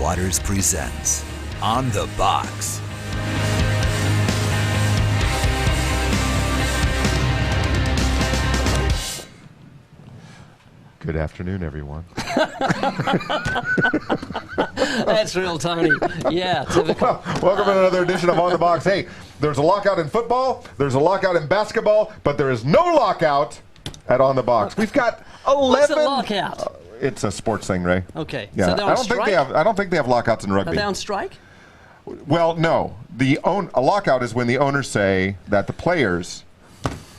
Waters presents On the Box. Good afternoon, everyone. That's real, Tony. Yeah, typical. Welcome to another edition of On the Box. Hey, there's a lockout in football, there's a lockout in basketball, but there is no lockout at On the Box. We've got 11. What's a lockout? It's a sports thing, Ray. Okay. Yeah. So they're on strike? I don't think they have lockouts in rugby. Are they on strike? Well, no. A lockout is when the owners say that the players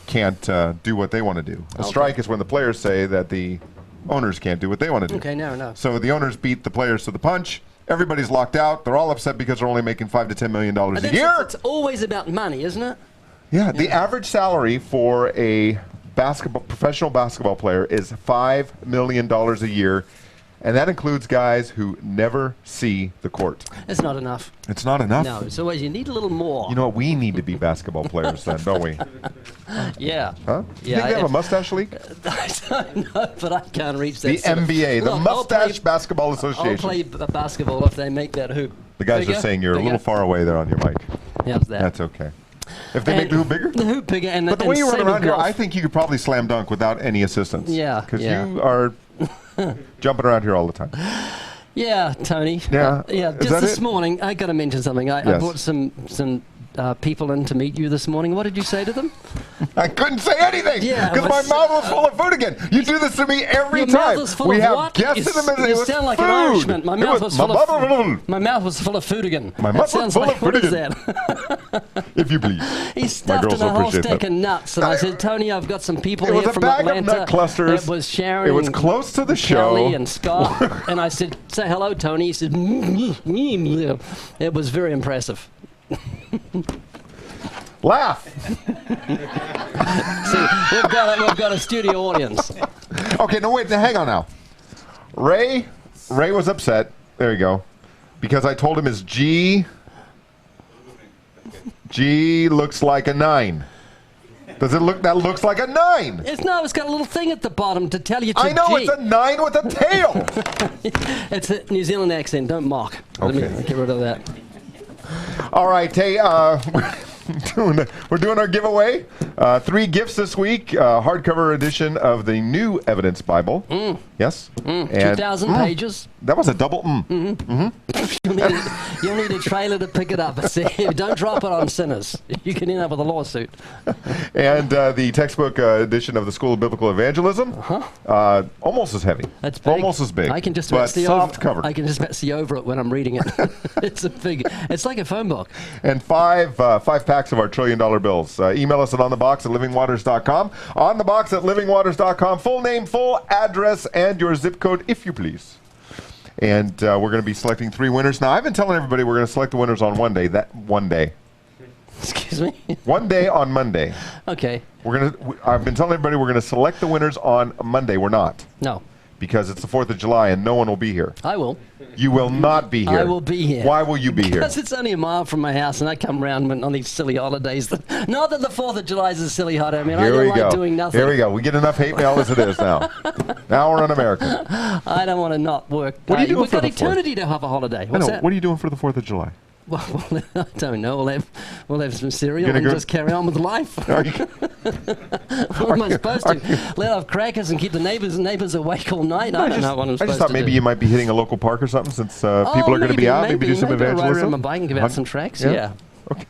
can't do what they want to do. A strike is when the players say that the owners can't do what they want to do. Okay, no. So the owners beat the players to the punch. Everybody's locked out. They're all upset because they're only making $5 to $10 million a year. It's always about money, isn't it? Yeah, the average salary for a professional basketball player is $5 million a year, and that includes guys who never see the court. It's not enough. It's not enough? No, it's always, you need a little more. You know what? We need to be basketball players then, don't we? Yeah. Huh? Do you think they have a mustache league? I don't know, but I can't reach that. The NBA, the Look, Mustache Basketball Association. I'll play basketball if they make that hoop. The guys bigger, are saying you're bigger. a little far away there on your mic. How's that? That's okay. If they make the hoop bigger? The hoop bigger. And But the way you run same around with here, golf. I think you could probably slam dunk without any assistance. Yeah, Because yeah. you are jumping around here all the time. Yeah, Tony. Yeah. Yeah. Is Just that this it? morning, I got to mention something. I Yes. brought some people in to meet you this morning. What did you say to them? I couldn't say anything Yeah, because it my was- mouth was full of food again. You do this to me every Your time. mouth was full we of have what? guests in the middle. You It was sound like food. an Irishman. My mouth was full of My mouth was full of food again. My That mouth was sounds full like, of what food is again. that? If you please. He stuffed girls in a will whole appreciate stick that. of nuts, and I said, Tony, I've got some people It was here a from bag Atlanta. of nut clusters. It was Sharon. It was and close to the show. Kelly and Scott. And I said, say hello, Tony. He said, it was very impressive. Laugh. See, we've got a studio audience. Okay, no, wait. Now, hang on now. Ray was upset. There you go. Because I told him his G looks like a 9. Does it look? That looks like a 9. It's got a little thing at the bottom to tell you to I know, G. it's a 9 with a tail. It's a New Zealand accent. Don't mock. Okay. Let me get rid of that. All right, hey, we're doing our giveaway. 3 gifts this week. Hardcover edition of the New Evidence Bible. Yes. And 2,000 pages. that was a double. You'll need a trailer to pick it up. See, don't drop it on sinners. You can end up with a lawsuit. And the textbook edition of the School of Biblical Evangelism. Almost as heavy. That's big. Almost as big. I can just but about see soft over. cover. I can just about see over it when I'm reading it. It's a big. It's like a phone book. And 5 packs of our $1 trillion bills. Email us at onthebox@livingwaters.com. Onthebox@livingwaters.com. Full name, full address, and your zip code, if you please. And we're going to be selecting 3 winners. Now, I've been telling everybody we're going to select the winners on one day. Excuse me. One day on Monday. Okay. I've been telling everybody we're going to select the winners on Monday. We're not. No, Because it's the 4th of July and no one will be here. I will. You will not be here. I will be here. Why will you be here? Because it's only a mile from my house, and I come around on these silly holidays. Not that the 4th of July is a silly holiday. I mean, I Here don't we like go. doing nothing. Here we go. We get enough hate mail as it is now. Now we're un-American. I don't want to not work. What are you doing We've for got the 4th? eternity to have a holiday. What's that? What are you doing for the 4th of July? Well, I don't know. We'll have some cereal Gonna and go- just carry on with life. Are you- What am I supposed to? Let off crackers and keep the neighbors awake all night? I don't know what I'm I supposed just thought to maybe do. you might be hitting a local park or something since people are going to be out. Maybe do some I'll ride evangelism. around my bike and give out some tracks. Yeah. Okay.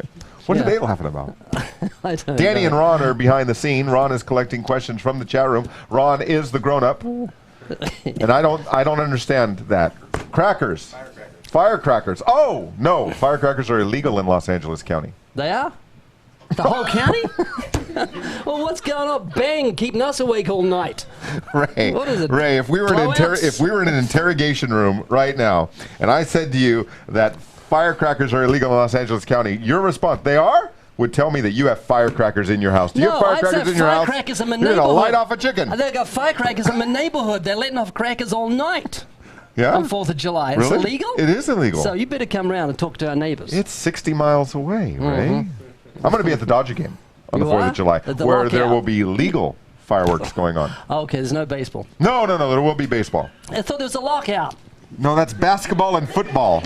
What Yeah. are they laughing about? I don't Danny know. and Ron are behind the scene. Ron is collecting questions from the chat room. Ron is the grown-up. And I don't understand that. Crackers. Firecrackers. Oh, no. Firecrackers are illegal in Los Angeles County. They are? The whole county? Well, what's going on? Bang, keeping us awake all night. Ray, What is it? Ray, if we were in an interrogation room right now, and I said to you that firecrackers are illegal in Los Angeles County, your response, they are, would tell me that you have firecrackers in your house. Do you have firecrackers in your house? Firecrackers in my You're neighborhood. gonna light off a chicken. They got firecrackers in my neighborhood. They're letting off crackers all night. Yeah? On 4th of July. It's Really? illegal? It is illegal. So you better come around and talk to our neighbors. It's 60 miles away, Ray. I'm going to be at the Dodger game on the 4th of July, At the where there lockout. will be legal fireworks going on. Oh, okay, there's no baseball. No, there will be baseball. I thought there was a lockout. No, that's basketball and football.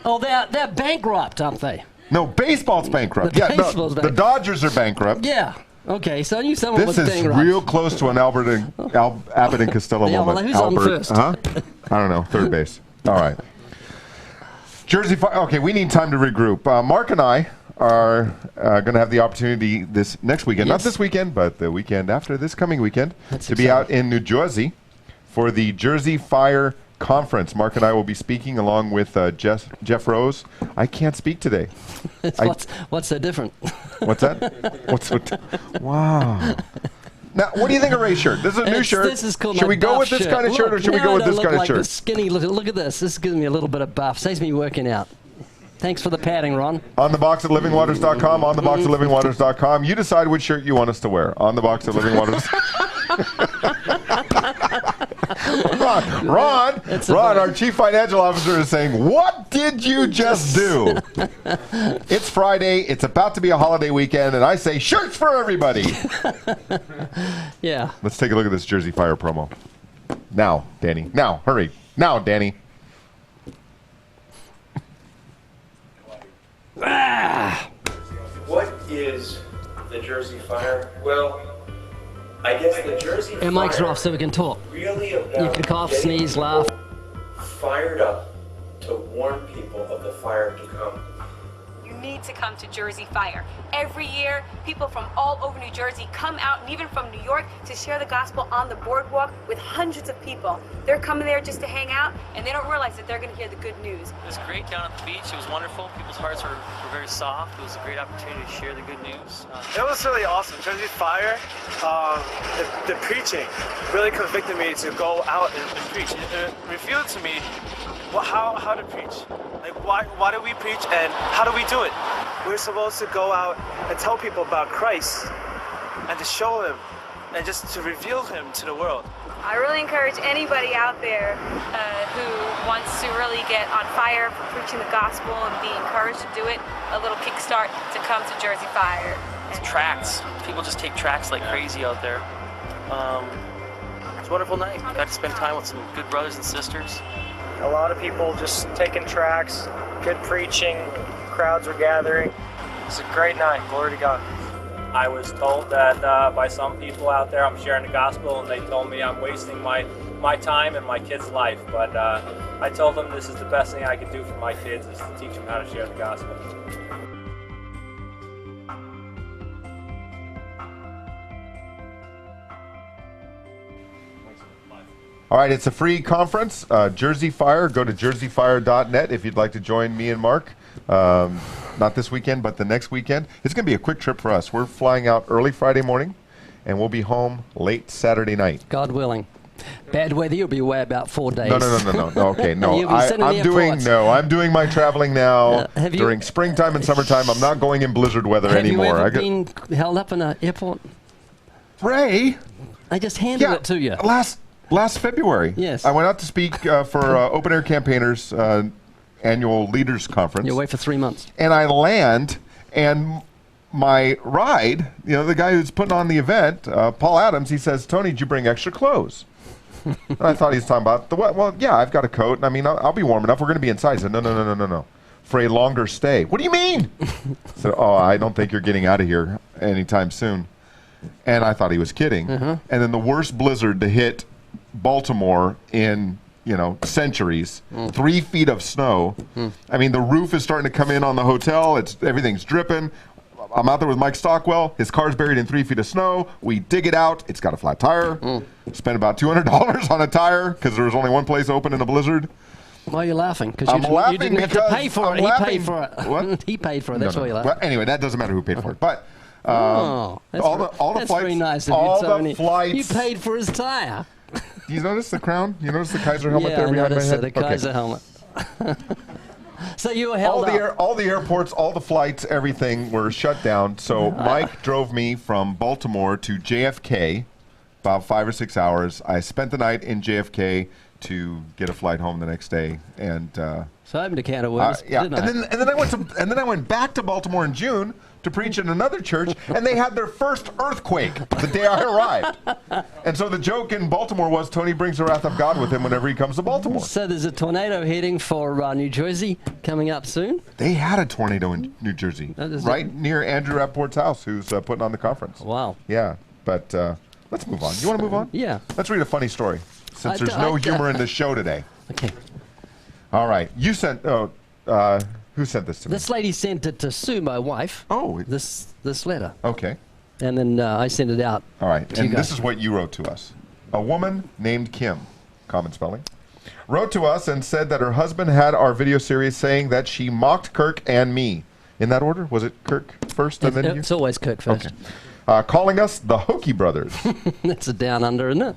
Oh, they're bankrupt, aren't they? No, baseball's bankrupt. The Yeah, no, baseball's the bankrupt. Dodgers are bankrupt. Yeah. Okay, so I knew someone This was is bankrupt. real close to an Abbott and Costello Yeah, well, moment. who's on first? I don't know. Third base. All right. Jersey Fire. Okay, we need time to regroup. Mark and I are going to have the opportunity this next weekend, not Yes. this weekend, but the weekend after this coming weekend, That's to be exciting. out in New Jersey for the Jersey Fire Conference. Mark and I will be speaking along with Jeff Rose. I can't speak today. What's so different? What's that? Wow. Now, what do you think of Ray's shirt? This is a new shirt. This is called Should my we go buff with this shirt. kind of shirt, or Look, should we now go with I don't this look kind of like shirt? the skinny. Look at this. This gives me a little bit of buff. Saves me working out. Thanks for the padding, Ron. On the box at livingwaters.com, on the box at livingwaters.com. You decide which shirt you want us to wear. On the box at livingwaters. Ron, our chief financial officer is saying, what did you just do? It's Friday. It's about to be a holiday weekend, and I say shirts for everybody. Yeah. Let's take a look at this Jersey Fire promo. Now, Danny. Now, hurry. Now, Danny. What is the Jersey Fire? Well, I guess the Jersey Our mics Fire are off so we can talk. really about You can cough, getting sneeze, laugh. people fired up to warn people of the fire to come. You need to come to Jersey Fire. Every year, people from all over New Jersey come out, and even from New York, to share the gospel on the boardwalk with hundreds of people. They're coming there just to hang out, and they don't realize that they're going to hear the good news. It was great down at the beach. It was wonderful. People's hearts were very soft. It was a great opportunity to share the good news. It was really awesome. Jersey Fire, the preaching really convicted me to go out and preach. It revealed to me how to preach. Like, why do we preach and how do we do it? We're supposed to go out and tell people about Christ and to show him and just to reveal him to the world. I really encourage anybody out there who wants to really get on fire for preaching the gospel and be encouraged to do it, a little kickstart to come to Jersey Fire. It's tracts. People just take tracts like crazy out there. It's a wonderful night. Got to spend time with some good brothers and sisters. A lot of people just taking tracts, good preaching, crowds were gathering. It's a great night, glory to God. I was told that by some people out there I'm sharing the gospel, and they told me I'm wasting my time and my kids' life. But I told them this is the best thing I could do for my kids, is to teach them how to share the gospel. All right, it's a free conference, Jersey Fire. Go to jerseyfire.net if you'd like to join me and Mark. Not this weekend, but the next weekend. It's going to be a quick trip for us. We're flying out early Friday morning, and we'll be home late Saturday night. God willing. Bad weather, you'll be away about 4 days. No. Okay, no. You'll be sitting in the I'm doing my traveling now have you- during springtime and summertime. I'm not going in blizzard weather anymore. Have you ever been held up in an airport? Ray? I just handed it to you. Last February. Yes. I went out to speak for Open Air Campaigners annual leaders conference. You're away for 3 months. And I land, and my ride, the guy who's putting on the event, Paul Adams, he says, "Tony, did you bring extra clothes?" And I thought he was talking about well, yeah, I've got a coat. And I mean, I'll be warm enough. We're going to be inside. He said, no. For a longer stay. What do you mean? So, I don't think you're getting out of here anytime soon. And I thought he was kidding. And then the worst blizzard to hit Baltimore in centuries, 3 feet of snow. I mean, the roof is starting to come in on the hotel. Everything's dripping. I'm out there with Mike Stockwell. His car's buried in 3 feet of snow. We dig it out. It's got a flat tire. Spent about $200 on a tire because there was only one place open in a blizzard. Why are you laughing? I'm laughing you didn't have to pay for it. laughing. He paid for it. What? He paid for it. That's why you laugh. Well, anyway, that doesn't matter who paid for it. But All the flights, very nice of all you, Tony. the flights. You paid for his tire. Do you notice the crown? You notice the Kaiser helmet Yeah, there I behind my noticed head? the Kaiser helmet. So you were held up. All the airports, all the flights, everything were shut down. So Mike drove me from Baltimore to JFK, about 5 or 6 hours. I spent the night in JFK to get a flight home the next day, and So I opened a can of worms. yeah. Didn't I? And then I went back to Baltimore in June to to preach in another church, and they had their first earthquake the day I arrived. And so the joke in Baltimore was Tony brings the wrath of God with him whenever he comes to Baltimore. So there's a tornado heading for New Jersey coming up soon? They had a tornado in New Jersey, right near Andrew Rappaport's house, who's putting on the conference. Wow. Yeah, but let's move on. You want to move on? Yeah. Let's read a funny story, since there's no humor in this show today. Okay. All right. You sent, who sent this to me? This lady sent it to Sue, my wife. Oh. This letter. Okay. And then I sent it out. All right. And this is what you wrote to us. A woman named Kim, common spelling, wrote to us and said that her husband had our video series saying that she mocked Kirk and me. In that order? Was it Kirk first and then you? It's always Kirk first. Okay. Calling us the Hokey Brothers. That's a down under, isn't it?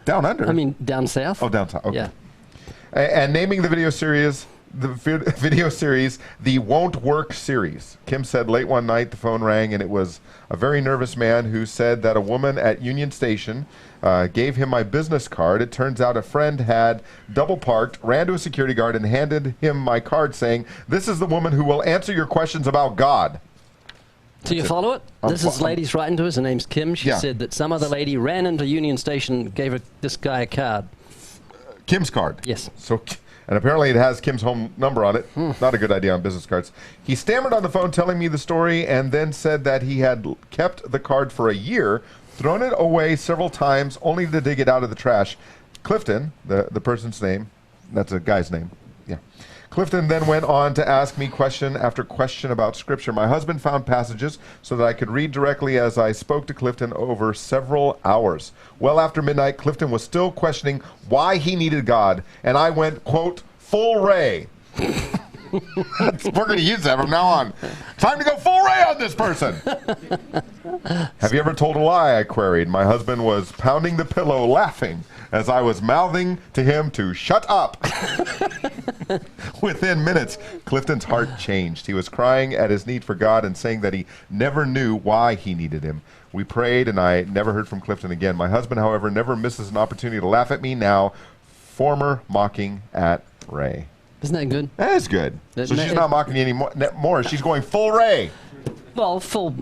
Down under? I mean, down south. Oh, down south. Okay. Yeah. And naming the video series, the Won't Work series. Kim said late one night the phone rang and it was a very nervous man who said that a woman at Union Station gave him my business card. It turns out a friend had double parked, ran to a security guard and handed him my card saying, "This is the woman who will answer your questions about God." Do you follow it? This is lady's writing to us. Her name's Kim. She said that some other lady ran into Union Station, gave this guy a card. Kim's card. Yes. So, and apparently it has Kim's home number on it. Not a good idea on business cards. He stammered on the phone telling me the story and then said that he had kept the card for a year, thrown it away several times, only to dig it out of the trash. Clifton, the person's name, that's a guy's name. Yeah. Clifton then went on to ask me question after question about Scripture. My husband found passages so that I could read directly as I spoke to Clifton over several hours. Well after midnight, Clifton was still questioning why he needed God, and I went, quote, full Ray. We're going to use that from now on. Time to go full Ray on this person. Have you ever told a lie? I queried. My husband was pounding the pillow laughing as I was mouthing to him to shut up. Within minutes, Clifton's heart changed. He was crying at his need for God and saying that he never knew why he needed him. We prayed, and I never heard from Clifton again. My husband, however, never misses an opportunity to laugh at me now. Former mocking at Ray. Isn't that good? That is good. So she's not mocking you anymore. She's going full Ray. Well, full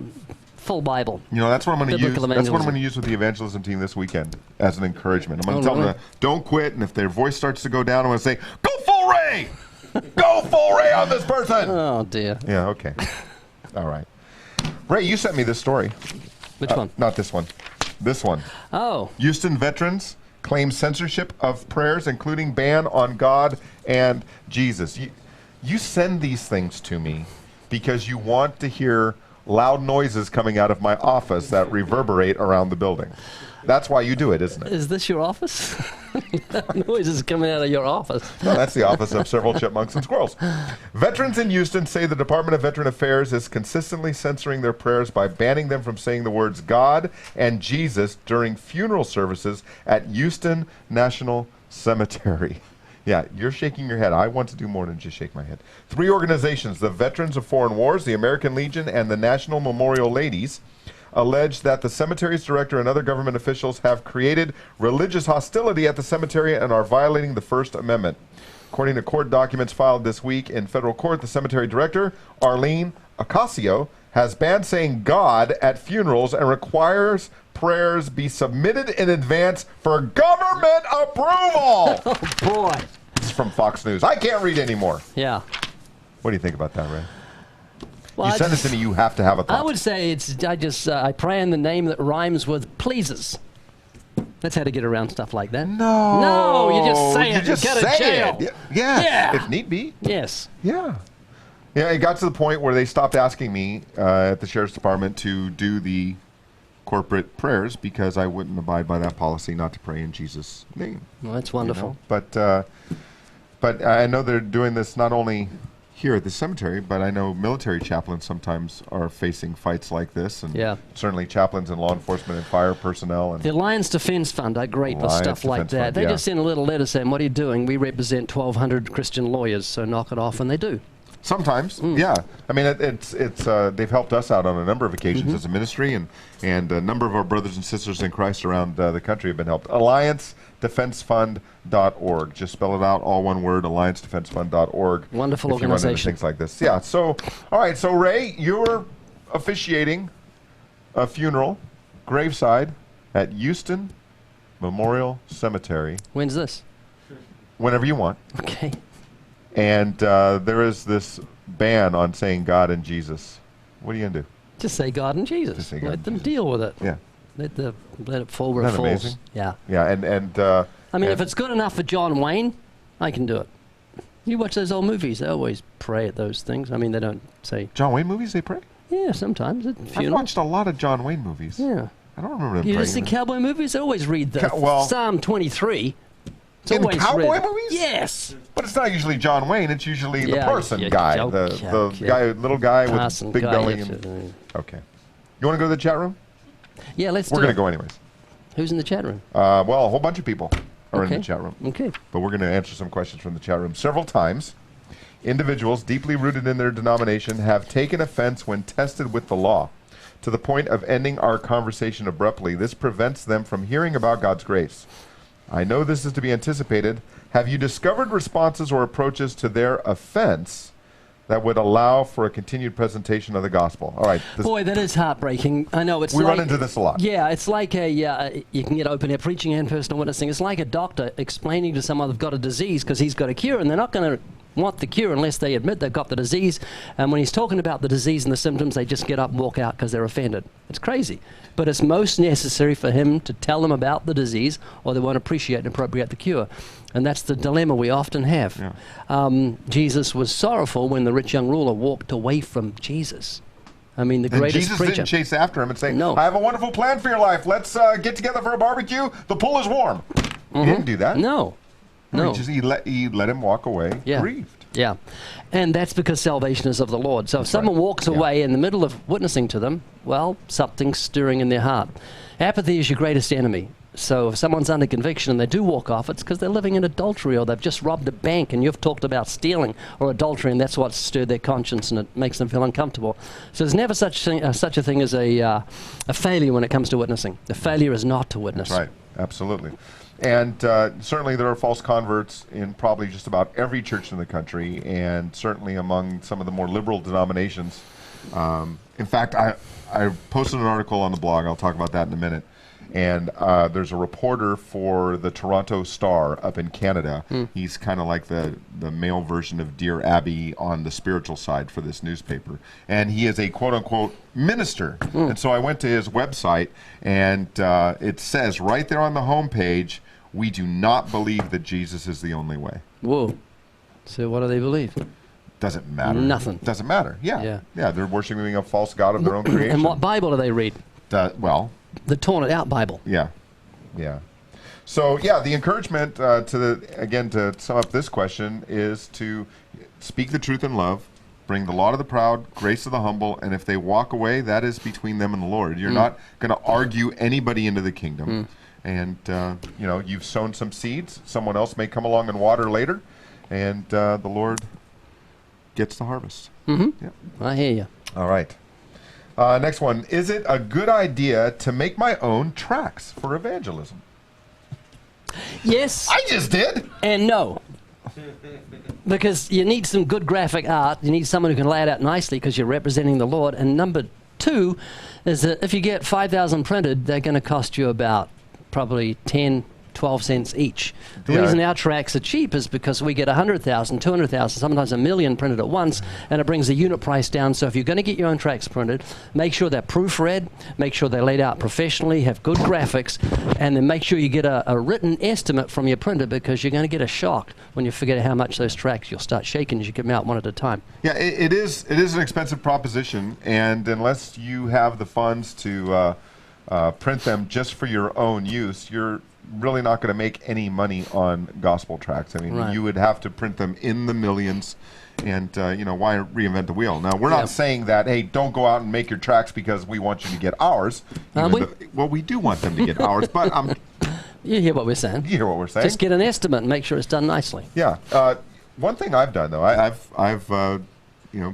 Bible. You know, that's what I'm going to use. Biblical That's what I'm evangelism. going to use with the evangelism team this weekend as an encouragement. I'm going to tell them to don't quit, and if their voice starts to go down, I'm going to say, go full Ray! Go full Ray on this person! Oh, dear. Yeah, okay. All right. Ray, you sent me this story. Which one? Not this one. This one. Oh. Houston veterans claim censorship of prayers, including ban on God and Jesus. You send these things to me because you want to hear loud noises coming out of my office that reverberate around the building. That's why you do it, isn't it? Is this your office? Noises coming out of your office. No, that's the office of several chipmunks and squirrels. Veterans in Houston say the Department of Veteran Affairs is consistently censoring their prayers by banning them from saying the words God and Jesus during funeral services at Houston National Cemetery. Yeah, you're shaking your head. I want to do more than just shake my head. 3 organizations, the Veterans of Foreign Wars, the American Legion, and the National Memorial Ladies, allege that the cemetery's director and other government officials have created religious hostility at the cemetery and are violating the First Amendment. According to court documents filed this week in federal court, the cemetery director, Arlene Ocasio, has banned saying God at funerals and requires prayers be submitted in advance for government approval. Oh, boy. This is from Fox News. I can't read anymore. Yeah. What do you think about that, Ray? Well, you send it to me, you have to have a thought. I would say I pray in the name that rhymes with pleases. That's how to get around stuff like that. No, you just say it. You just get say to jail. it. Yeah. If need be. Yes. Yeah. Yeah, it got to the point where they stopped asking me at the Sheriff's Department to do the corporate prayers because I wouldn't abide by that policy not to pray in Jesus' name. Well, that's wonderful. You know? But I know they're doing this not only here at the cemetery, but I know military chaplains sometimes are facing fights like this, and certainly chaplains and law enforcement and fire personnel. And the Alliance Defense Fund are great for stuff like that. They just send a little letter saying, what are you doing? We represent 1,200 Christian lawyers, so knock it off, and they do. Sometimes, yeah. I mean, they've helped us out on a number of occasions as a ministry, and a number of our brothers and sisters in Christ around the country have been helped. AllianceDefenseFund.org. Just spell it out, all one word, AllianceDefenseFund.org. Wonderful organization. Things like this. Yeah, so, all right, so Ray, you're officiating a funeral, graveside, at Houston Memorial Cemetery. When's this? Whenever you want. Okay. And there is this ban on saying God and Jesus. What are you going to do? Just say God and Jesus. Just say God Let and them Jesus. deal with it. Yeah. Let it fall where Isn't it that falls. amazing? Yeah. Yeah, and I mean, and if it's good enough for John Wayne, I can do it. You watch those old movies, they always pray at those things. I mean, they don't say... John Wayne movies, they pray? Yeah, sometimes. At I've funerals. watched a lot of John Wayne movies. Yeah. I don't remember them You praying. just see cowboy movies, they always read the well, Psalm 23. It's in always cowboy read. movies? Yes. But it's not usually John Wayne. It's usually the Yeah, person yeah, guy, yeah, the yeah. guy, little guy Carson with big guy, belly. yes, And, okay. You want to go to the chat room? Yeah, let's We're do going it. to go anyways. Who's in the chat room? Well, a whole bunch of people are Okay. in the chat room. Okay. But we're going to answer some questions from the chat room. Several times, individuals deeply rooted in their denomination have taken offense when tested with the law, to the point of ending our conversation abruptly. This prevents them from hearing about God's grace. I know this is to be anticipated. Have you discovered responses or approaches to their offense that would allow for a continued presentation of the gospel? All right. Boy, that is heartbreaking. I know it's We like, run into this a lot. Yeah, it's like you can get open air preaching and personal witnessing. It's like a doctor explaining to someone they've got a disease because he's got a cure, and they're not going to want the cure unless they admit they've got the disease. And when he's talking about the disease and the symptoms, they just get up and walk out because they're offended. It's crazy. But it's most necessary for him to tell them about the disease, or they won't appreciate and appropriate the cure. And that's the dilemma we often have. Yeah. Jesus was sorrowful when the rich young ruler walked away from Jesus. I mean, the And greatest Jesus preacher. didn't chase after him and say, No. I have a wonderful plan for your life. Let's get together for a barbecue. The pool is warm. He didn't do that. No. No. He let him walk away Yeah. grieved. Yeah. And that's because salvation is of the Lord. So if someone walks away in the middle of witnessing to them, well, something's stirring in their heart. Apathy is your greatest enemy. So if someone's under conviction and they do walk off, it's because they're living in adultery, or they've just robbed a bank and you've talked about stealing or adultery, and that's what's stirred their conscience and it makes them feel uncomfortable. So there's never such a thing as a failure when it comes to witnessing. The failure is not to witness. That's right. Absolutely. And certainly there are false converts in probably just about every church in the country, and certainly among some of the more liberal denominations. In fact, I posted an article on the blog. I'll talk about that in a minute. And there's a reporter for the Toronto Star up in Canada. He's kind of like the male version of Dear Abby on the spiritual side for this newspaper. And he is a quote-unquote minister. And so I went to his website, and it says right there on the homepage, we do not believe that Jesus is the only way. Whoa. So what do they believe? Doesn't matter. Nothing. Doesn't matter. Yeah. Yeah, they're worshiping a false god of their own creation. And what Bible do they read? Well, The torn it out Bible. yeah. So, yeah, the encouragement to sum up this question is to speak the truth in love, bring the law to the proud, grace to the humble, and if they walk away, that is between them and the Lord. You're not going to argue anybody into the kingdom. And, you've sown some seeds. Someone else may come along and water later, and the Lord gets the harvest. Mm-hmm. Yeah. I hear you. All right. Next one. Is it a good idea to make my own tracts for evangelism? Yes. I just did. And no. Because you need some good graphic art. You need someone who can lay it out nicely because you're representing the Lord. And number two is that if you get 5,000 printed, they're going to cost you about probably 10, 12 cents each. The reason our tracts are cheap is because we get 100,000, 200,000, sometimes 1 million printed at once, and it brings the unit price down. So if you're going to get your own tracts printed, make sure they're proofread, make sure they're laid out professionally, have good graphics, and then make sure you get a written estimate from your printer, because you're going to get a shock when you figure out how much those tracts, you'll start shaking as you get them out one at a time. Yeah, it is an expensive proposition, and unless you have the funds to print them just for your own use, you're really not going to make any money on gospel tracts. I mean, you would have to print them in the millions, and why reinvent the wheel? Now, we're not saying that, hey, don't go out and make your tracts because we want you to get ours. Well, we do want them to get ours, but you hear what we're saying. You hear what we're saying. Just get an estimate and make sure it's done nicely. Yeah. One thing I've done, though, I've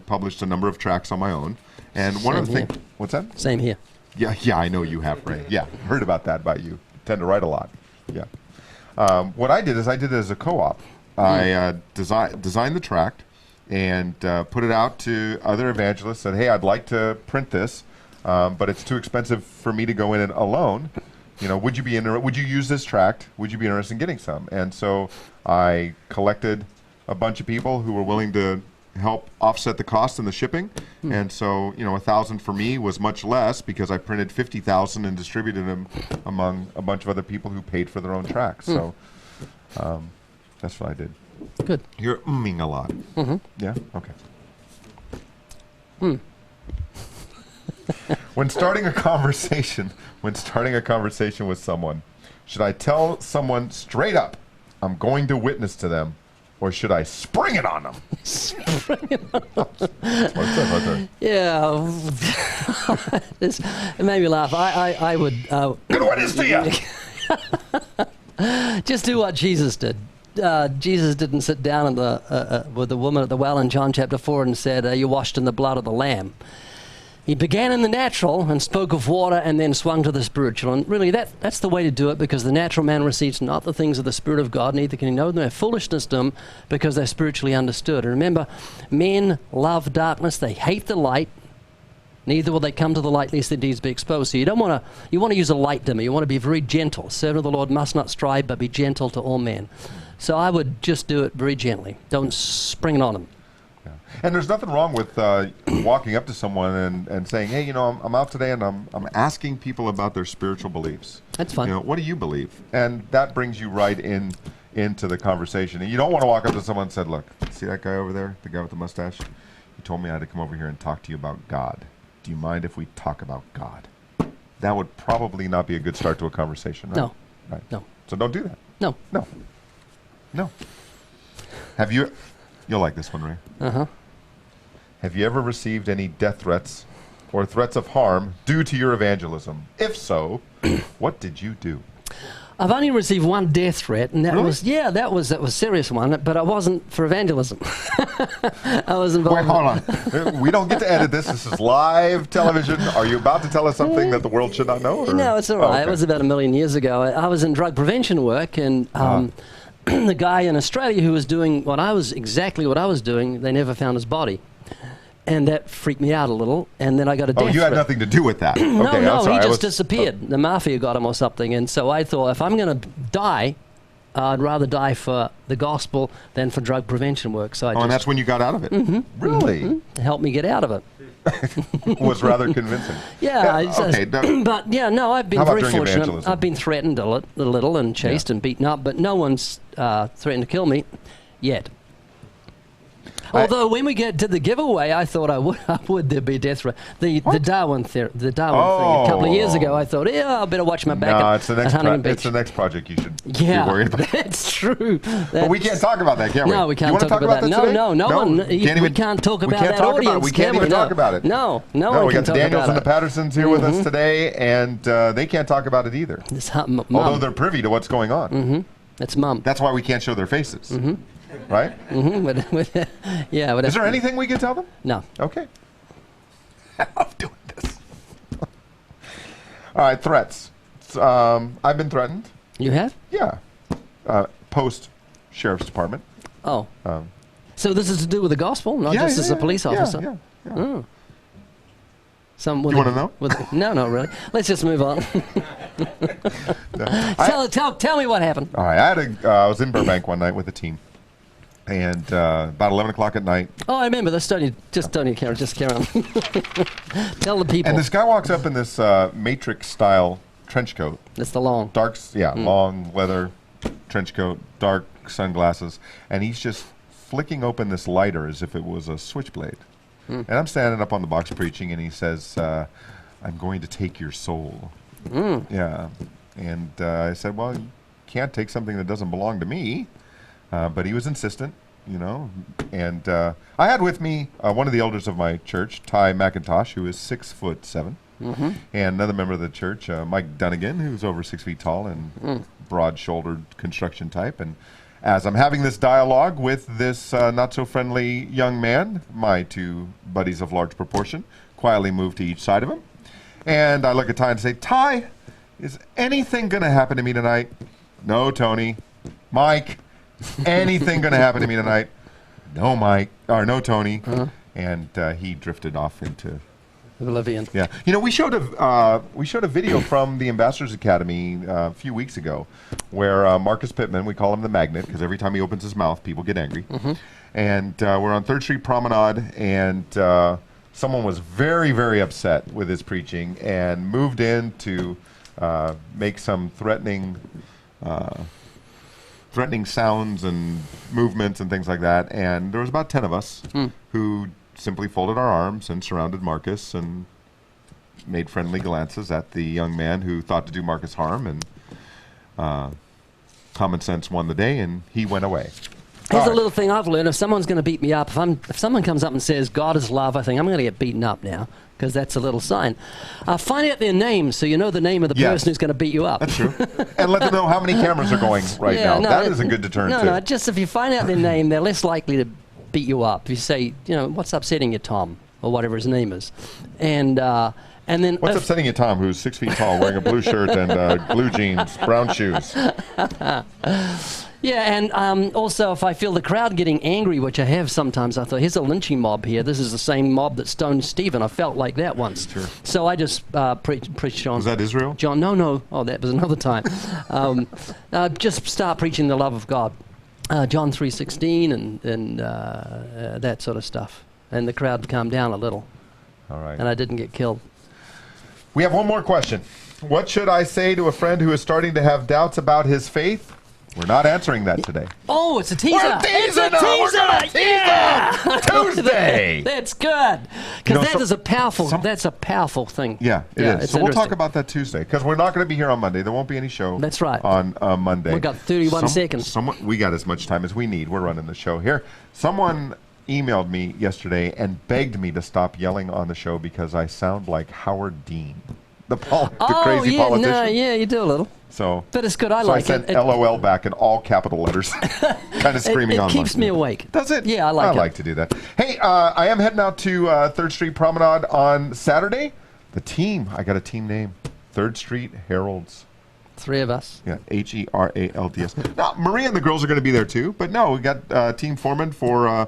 published a number of tracts on my own, and one of the things. What's that? Same here. Yeah, I know you have, Ray. Yeah, heard about that by you. Tend to write a lot. Yeah. What I did is I did it as a co-op. I designed the tract, and put it out to other evangelists. Said, hey, I'd like to print this, but it's too expensive for me to go in it alone. Would you use this tract? Would you be interested in getting some? And so I collected a bunch of people who were willing to help offset the cost and the shipping. And so, 1,000 for me was much less because I printed 50,000 and distributed them among a bunch of other people who paid for their own tracts. So that's what I did. Good. You're umming a lot. Yeah? Okay. When starting a conversation with someone, should I tell someone straight up, I'm going to witness to them, or should I spring it on them? Spring it on them. What's that right there? Yeah. It made me laugh. I would... Good witness to you! Just do what Jesus did. Jesus didn't sit down with the woman at the well in John chapter 4 and said, you're washed in the blood of the Lamb. He began in the natural and spoke of water and then swung to the spiritual. And really, that's the way to do it, because the natural man receives not the things of the Spirit of God, neither can he know them. They're foolishness to them because they're spiritually understood. And remember, men love darkness. They hate the light. Neither will they come to the light lest their deeds be exposed. So you want to use a light dimmer. You want to be very gentle. Servant of the Lord must not strive, but be gentle to all men. So I would just do it very gently. Don't spring it on them. Yeah. And there's nothing wrong with walking up to someone and saying, hey, I'm out today and I'm asking people about their spiritual beliefs. That's fine. What do you believe? And that brings you right into the conversation. And you don't want to walk up to someone and say, look, see that guy over there, the guy with the mustache? He told me I had to come over here and talk to you about God. Do you mind if we talk about God? That would probably not be a good start to a conversation, right? No. Right. No. So don't do that. No. Have you... You'll like this one, Ray. Uh-huh. Have you ever received any death threats or threats of harm due to your evangelism? If so, what did you do? I've only received one death threat, and that Really? that was a serious one, but it wasn't for evangelism. I was involved. Wait, hold on. We don't get to edit this. This is live television. Are you about to tell us something that the world should not know? Or? No, it's all right. Oh, okay. It was about 1 million years ago. I was in drug prevention work, and the guy in Australia who was doing exactly what I was doing, they never found his body. And that freaked me out a little. And then I got a death Oh, you had threat. nothing to do with that. No, Okay, no, I'm sorry. he just disappeared. The mafia got him or something. And so I thought, if I'm going to die, I'd rather die for the gospel than for drug prevention work. So and that's when you got out of it? Really? to help me get out of it. Was rather convincing. Yeah. Okay. But yeah, no, I've been How about very during fortunate. evangelism? I've been threatened a little and chased and beaten up, but no one's threatened to kill me yet. Although when we did the giveaway, I thought I would there be a death threat. The Darwin thing a couple of years ago. I thought, I better watch my back. No, it's the next project you should be worried about. That's true. But we can't talk about that, can we? No, we can't talk about that. We can't talk about that audience. We can't even talk about it. No, we got the Daniels and the Pattersons here with us today, and they can't talk about it either. Although they're privy to what's going on. That's Mum. That's why we can't show their faces. Right? Yeah. Is there anything we can tell them? No. Okay. I love doing this. All right, threats. I've been threatened. You have? Yeah. Post Sheriff's Department. Oh. So this is to do with the gospel, not just as a police officer? Yeah. Oh. Do you want to know? No, not really. Let's just move on. Tell me what happened. All right. I was in Burbank one night with a team. And about 11 o'clock at night. Oh, I remember. Just carry on. Tell the people. And this guy walks up in this Matrix-style trench coat. It's the long. Long leather trench coat, dark sunglasses. And he's just flicking open this lighter as if it was a switchblade. And I'm standing up on the box preaching, and he says, I'm going to take your soul. Yeah. And I said, well, you can't take something that doesn't belong to me. But he was insistent, and I had with me one of the elders of my church, Ty McIntosh, who is 6'7", and another member of the church, Mike Dunnigan, who's over 6 feet tall and broad-shouldered construction type. And as I'm having this dialogue with this not-so-friendly young man, my two buddies of large proportion quietly move to each side of him. And I look at Ty and say, Ty, is anything going to happen to me tonight? No, Tony. Mike. Anything going to happen to me tonight? no Mike, or no Tony, and he drifted off into Oblivion. Yeah, you know, we showed a video from the Ambassadors Academy a few weeks ago, where Marcus Pittman, we call him the Magnet, because every time he opens his mouth, people get angry. And we're on 3rd Street Promenade, and someone was very, very upset with his preaching and moved in to make some threatening sounds and movements and things like that. And there was about 10 of us who simply folded our arms and surrounded Marcus and made friendly glances at the young man who thought to do Marcus harm, and common sense won the day, and he went away. Here's a little thing I've learned. If someone's going to beat me up, if someone comes up and says, God is love, I think I'm going to get beaten up now, because that's a little sign. Find out their names so you know the name of the person who's going to beat you up. That's true. And let them know how many cameras are going now. No, that is a good deterrent, too. No, just if you find out their name, they're less likely to beat you up. If you say, what's upsetting you, Tom, or whatever his name is. And then... What's upsetting you, Tom, who's 6 feet tall, wearing a blue shirt and blue jeans, brown shoes? Yeah, and also if I feel the crowd getting angry, which I have sometimes, I thought, here's a lynching mob here. This is the same mob that stoned Stephen. I felt like that once. Sure. So I just preached on... Was that Israel? John, no. Oh, that was another time. Just start preaching the love of God. John 3:16 and that sort of stuff. And the crowd calmed down a little. All right. And I didn't get killed. We have one more question. What should I say to a friend who is starting to have doubts about his faith? We're not answering that today. Oh, it's a teaser. We're teasing them. We're going to tease them. Tuesday. That's good. Because that is a powerful, that's a powerful thing. Yeah, it is. So we'll talk about that Tuesday, because we're not going to be here on Monday. There won't be any show. That's right. On Monday. We've got 31 seconds. We got as much time as we need. We're running the show here. Someone emailed me yesterday and begged me to stop yelling on the show because I sound like Howard Dean, the crazy politician. No, you do a little. So, but it's good. I like it. I sent LOL back in all capital letters, kind of screaming on. It keeps me awake. Does it? Yeah, I like it. I like to do that. Hey, I am heading out to 3rd Street Promenade on Saturday. The team, I got a team name, 3rd Street Heralds. 3 of us. Yeah, Heralds. Now, Maria and the girls are going to be there too, but no, we got team foreman for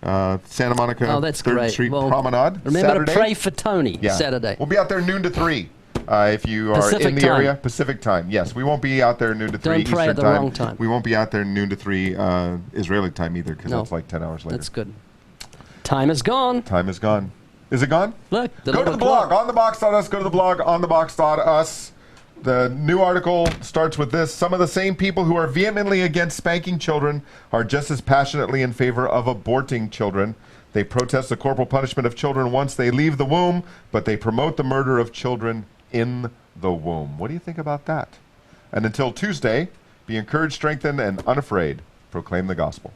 Santa Monica 3rd Street Promenade. Remember Saturday. to pray for Tony Saturday. We'll be out there noon to 3. If you are in the area, Pacific time. Yes, we won't be out there noon to 3 Don't Eastern pray at the time. wrong time. We won't be out there noon to 3 Israeli time either, because that's like 10 hours later. That's good. Time is gone. Time is gone. Is it gone? Look, go to the blog, onthebox.us. Go to the blog, onthebox.us. The new article starts with this. Some of the same people who are vehemently against spanking children are just as passionately in favor of aborting children. They protest the corporal punishment of children once they leave the womb, but they promote the murder of children in the womb. What do you think about that? And until Tuesday, be encouraged, strengthened, and unafraid. Proclaim the gospel.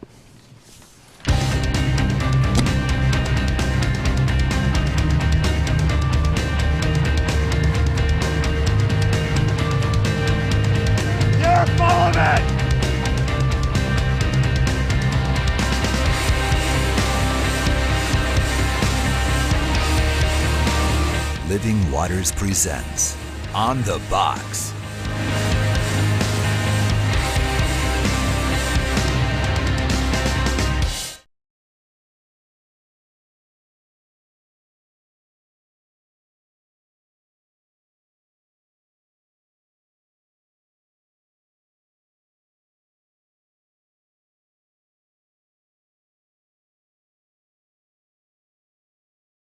You're full of it! Living Waters presents On the Box.